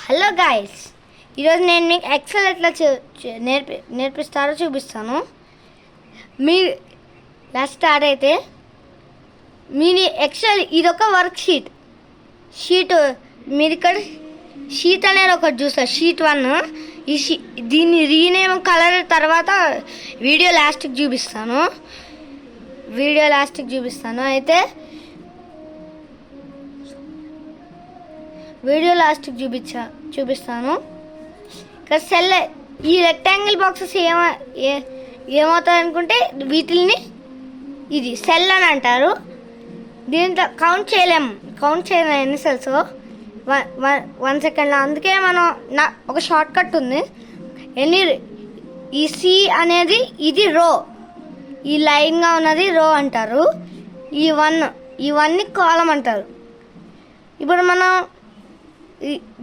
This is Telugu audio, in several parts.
హలో గాయస్, ఈరోజు నేను మీకు ఎక్సెల్ ఎట్లా నేర్పిస్తారో చూపిస్తాను. మీరు ఇలా స్టార్ట్ అయితే మీ ఎక్సెల్ ఇదొక వర్క్ షీట్ మీరు ఇక్కడ షీట్ అనేది ఒకటి చూస్తారు, షీట్ 1. దీన్ని రీనేమ్ కలర్ తర్వాత వీడియో లాస్ట్కి చూపిస్తాను. అయితే వీడియో లాస్ట్కి చూపిస్తాను. ఇక్కడ సెల్ ఈ రెక్టాంగిల్ బాక్సెస్ ఏమవుతాయి అనుకుంటే వీటిల్ని ఇది సెల్ అని అంటారు. దీంట్లో కౌంట్ చేయలేము ఎన్ని సెల్స్ 1 సెకండ్లో. అందుకే మనం ఒక షార్ట్ కట్ ఉంది. ఈ సి అనేది ఇది రో, ఈ లైన్గా ఉన్నది రో అంటారు. ఈ వన్ని కాలం అంటారు. ఇప్పుడు మనం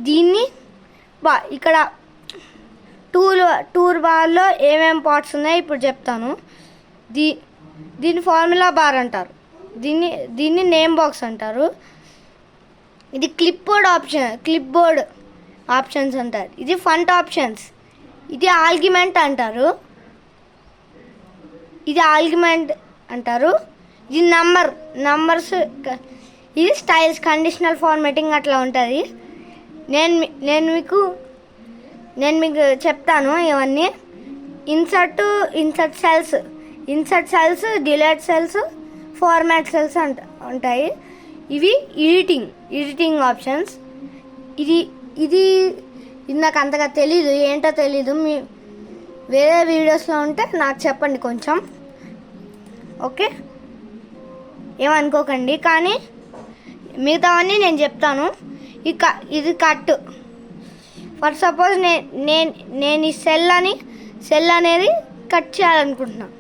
దీన్ని ఇక్కడ టూర్ బార్లో ఏమేమి పార్ట్స్ ఉన్నాయో ఇప్పుడు చెప్తాను. దీన్ని ఫార్ములా బార్ అంటారు. దీన్ని నేమ్ బాక్స్ అంటారు. ఇది క్లిప్ బోర్డ్ ఆప్షన్స్ అంటారు. ఇది ఫంట్ ఆప్షన్స్. ఇది ఆర్గ్యుమెంట్ అంటారు. ఇది నంబర్స్. ఇది స్టైల్స్, కండిషనల్ ఫార్మాటింగ్ అట్లా ఉంటుంది. నేను మీకు చెప్తాను ఇవన్నీ. Insert cells, delete cells, format cells ఉంటాయి. ఇవి ఎడిటింగ్ ఆప్షన్స్. ఇది నాకు అంతగా ఏంటో తెలీదు. మీ వేరే వీడియోస్లో ఉంటే నాకు చెప్పండి కొంచెం, ఓకే? ఏమనుకోకండి. కానీ మిగతావన్నీ నేను చెప్తాను. ఇది కట్. ఫర్ సపోజ్ నేను ఈ సెల్ అనేది కట్ చేయాలనుకుంటున్నాను.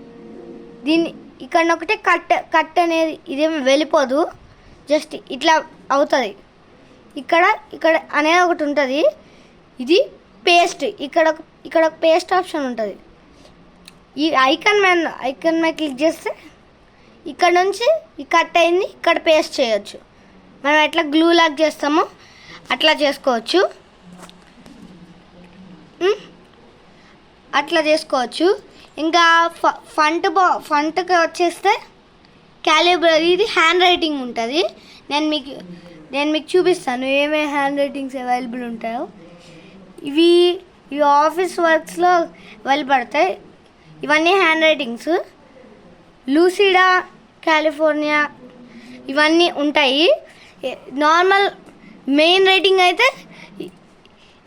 దీన్ని ఇక్కడ ఒకటే కట్ అనేది ఇదేమి వెళ్ళిపోదు, జస్ట్ ఇట్లా అవుతుంది. ఇక్కడ అనేది ఒకటి ఉంటుంది. ఇది పేస్ట్. ఇక్కడ ఒక పేస్ట్ ఆప్షన్ ఉంటుంది. ఈ ఐకాన్ మీద క్లిక్ చేస్తే ఇక్కడ నుంచి ఈ కట్ అయింది ఇక్కడ పేస్ట్ చేయొచ్చు. మనం ఎట్లా గ్లూ లాక్ చేస్తామో అట్లా చేసుకోవచ్చు. ఇంకా ఫంట్కి వచ్చేస్తే క్యాలిబ్రరీ. ఇది హ్యాండ్ రైటింగ్ ఉంటుంది. నేను మీకు చూపిస్తాను ఏమేమి హ్యాండ్ రైటింగ్స్ అవైలబుల్ ఉంటాయో. ఇవి ఆఫీస్ వర్క్స్లో వెళ్ళబడతాయి. ఇవన్నీ హ్యాండ్ రైటింగ్స్. లూసిడా, కాలిఫోర్నియా ఇవన్నీ ఉంటాయి. నార్మల్ మెయిన్ రైటింగ్ అయితే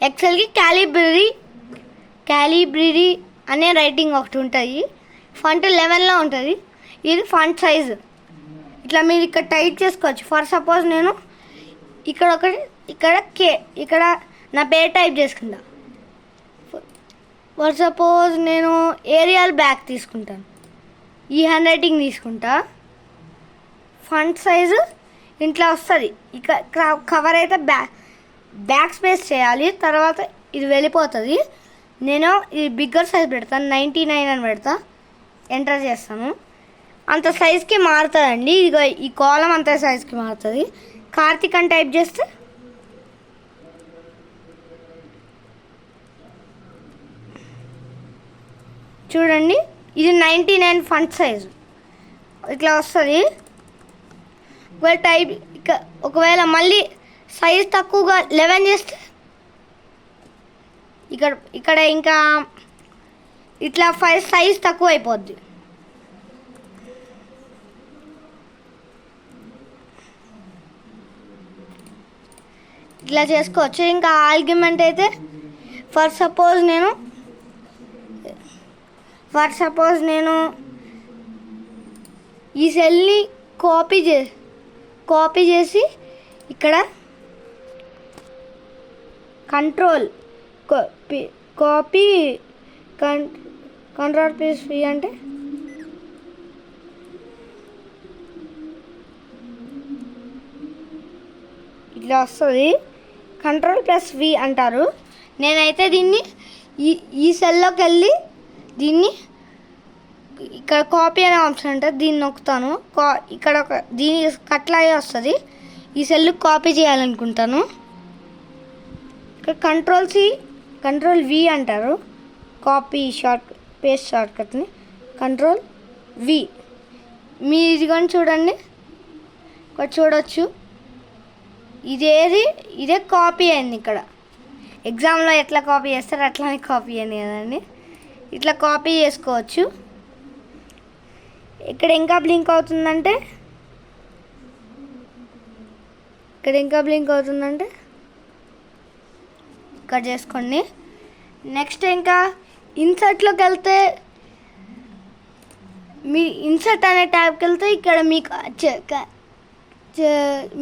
ఎక్సెల్కి క్యాలిబ్రరీ అనే రైటింగ్ ఒకటి ఉంటుంది. ఫంట్ 11లో ఉంటుంది. ఇది ఫంట్ సైజు. ఇట్లా మీరు ఇక్కడ టైప్ చేసుకోవచ్చు. ఫర్ సపోజ్ నేను ఇక్కడ నా పేరు టైప్ చేసుకుంటా. ఫర్ సపోజ్ నేను ఏరియల్ బ్యాక్ తీసుకుంటాను. ఈ హ్యాండ్ రైటింగ్ తీసుకుంటా. ఫంట్ సైజు ఇంట్లో వస్తుంది. ఇక కవర్ అయితే బ్యాక్ స్పేస్ చేయాలి. తర్వాత ఇది వెళ్ళిపోతుంది. నేను ఇది బిగ్గర్ సైజ్ పెడతాను, 99 అని పెడతా. ఎంటర్ చేస్తాను. అంత సైజ్కి మారుతుందండి. ఇదిగో ఈ కాలం అంత సైజ్కి మారుతుంది. కార్తిక్ అని టైప్ చేస్తే చూడండి, ఇది 99 ఫంట్ సైజు ఇట్లా వస్తుంది. ఒకవేళ మళ్ళీ సైజ్ తక్కువగా 11 చేస్తే ఇక్కడ ఇంకా ఇట్లా సైజ్ తక్కువ అయిపోద్ది. ఇట్లా చేసుకోవచ్చు. ఇంకా ఆర్గ్యుమెంట్ అయితే ఫర్ సపోజ్ నేను ఈ సెల్ని కాపీ చేసి ఇక్కడ కంట్రోల్ +V అంటే ఇట్లా వస్తుంది. Ctrl+V అంటారు. నేనైతే దీన్ని ఈ సెల్లోకి వెళ్ళి దీన్ని ఇక్కడ కాపీ అనే ఆప్షన్ ఉంటుంది. దీన్ని నొక్కుతాను. ఇక్కడ దీని కట్లాగే వస్తుంది. ఈ సెల్కి కాపీ చేయాలనుకుంటాను. ఇక్కడ కంట్రోల్ వి అంటారు, కాపీ పేస్ట్ షార్ట్కట్ని కంట్రోల్ వి. మీ ఇదిగోని చూడండి, ఇక్కడ చూడొచ్చు, ఇదే కాపీ అయింది. ఇక్కడ ఎగ్జామ్లో ఎట్లా కాపీ చేస్తారో అట్లానే కాపీ అయింది కదండి. ఇట్లా కాపీ చేసుకోవచ్చు. ఇక్కడ ఇంకా బ్లింక్ అవుతుందంటే ఇక్కడ చేసుకోండి. నెక్స్ట్ ఇంకా ఇన్సర్ట్లోకి వెళ్తే, మీ ఇన్సర్ట్ అనే ట్యాబ్కి వెళ్తే ఇక్కడ మీకు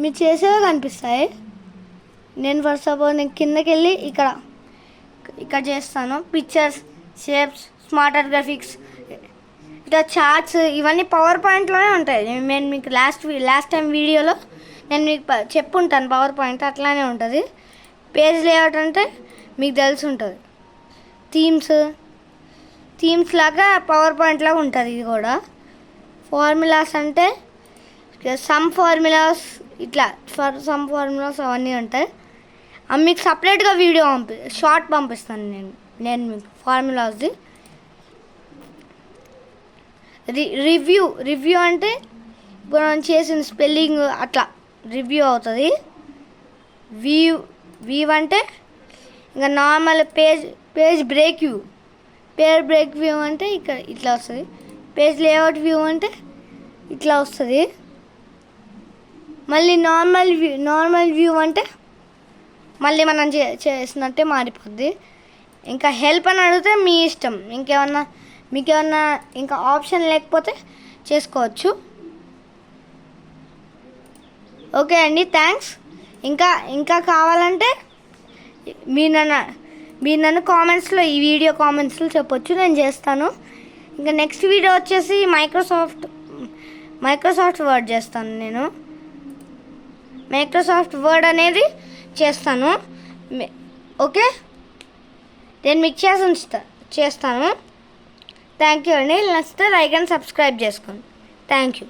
మీరు చేసేవి కనిపిస్తాయి. నేను ఫర్ సపోజ్ నేను కిందకి వెళ్ళి ఇక్కడ చేస్తాను. పిక్చర్స్, షేప్స్, స్మార్టర్ గ్రాఫిక్స్, ఇట్లా చార్ట్స్, ఇవన్నీ పవర్ పాయింట్లోనే ఉంటాయి. నేను మీకు లాస్ట్ టైం వీడియోలో నేను మీకు చెప్పుంటాను పవర్ పాయింట్ అట్లానే ఉంటుంది. పేజ్ లేఅవుట్ అంటే మీకు తెలిసి ఉంటుంది. థీమ్స్ లాగా పవర్ పాయింట్ లాగా ఉంటుంది ఇది కూడా. ఫార్ములాస్ అంటే సమ్ ఫార్ములాస్, ఇట్లా సమ్ ఫార్ములాస్ అవన్నీ ఉంటాయి. అవి మీకు సపరేట్గా వీడియో షార్ట్ పంపిస్తాను నేను మీకు ఫార్ములాస్ది. రివ్యూ అంటే ఇప్పుడు మనం చేసిన స్పెల్లింగ్ అట్లా రివ్యూ అవుతుంది. వ్యూ అంటే ఇంకా నార్మల్ పేజ్ బ్రేక్ వ్యూ అంటే ఇక్కడ ఇట్లా వస్తుంది. పేజ్ లేఅవుట్ వ్యూ అంటే ఇట్లా వస్తుంది. మళ్ళీ నార్మల్ వ్యూ అంటే మళ్ళీ మనం చేసినట్టే మారిపోద్ది. ఇంకా హెల్ప్ అని అడిగితే మీ ఇష్టం, మీకేమన్నా ఇంకా ఆప్షన్ లేకపోతే చేసుకోవచ్చు. ఓకే అండి, థ్యాంక్స్. ఇంకా కావాలంటే మీరు నన్ను కామెంట్స్లో, ఈ వీడియో కామెంట్స్లో చెప్పొచ్చు, నేను చేస్తాను. ఇంకా నెక్స్ట్ వీడియో వచ్చేసి మైక్రోసాఫ్ట్ వర్డ్ చేస్తాను. నేను మైక్రోసాఫ్ట్ వర్డ్ అనేది చేస్తాను. ఓకే, నేను మీకు చేస్తాను. థ్యాంక్ యూ అండి. నచ్చితే లైక్ అండ్ సబ్స్క్రైబ్ చేసుకోండి. Thank you.